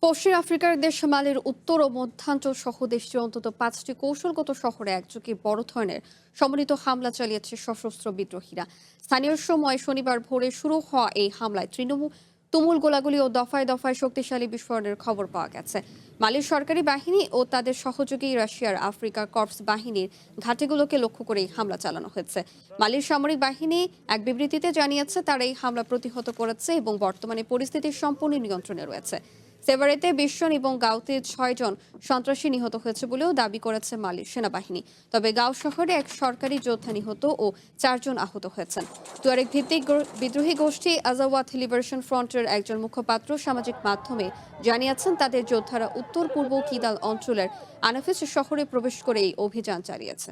পশ্চিম আফ্রিকার দেশ মালির উত্তর ও মধ্যাঞ্চল সহ দেশটির অন্তত 5টি কৌশলগত শহরে একযোগে বড় ধরনের সমন্বিত হামলা চালিয়েছে সশস্ত্র বিদ্রোহীরা। স্থানীয় সময় শনিবার ভোরে শুরু হওয়া এই হামলায় তুমুল গোলাগুলি ও দফায় দফায় শক্তিশালী বিস্ফোরণের খবর পাওয়া গেছে। মালির সরকারি বাহিনী ও তাদের সহযোগী রাশিয়ার আফ্রিকা কর্পস বাহিনীর ঘাঁটিগুলোকে লক্ষ্য করে এই হামলা চালানো হয়েছে। মালির সামরিক বাহিনী এক বিবৃতিতে জানিয়েছে তারা এই হামলা প্রতিহত করেছে এবং বর্তমানে পরিস্থিতি সম্পূর্ণ নিয়ন্ত্রণে রয়েছে। সেভারেতে 20 জন এবং গাঁওতে 6 জন সন্ত্রাসী নিহত হয়েছে বলেও দাবি করেছে মালির সেনাবাহিনী। তবে গাঁও শহরে এক সরকারি যোদ্ধা নিহত ও 4 জন আহত হয়েছেন। তুয়ারেগ ভিত্তিক বিদ্রোহী গোষ্ঠী আজাওয়াত লিবারেশন ফ্রন্টের একজন মুখপাত্র সামাজিক মাধ্যমে জানিয়েছেন তাদের যোদ্ধারা উত্তর পূর্ব কিদাল অঞ্চলের আনাফিস শহরে প্রবেশ করে এই অভিযান চালিয়েছে।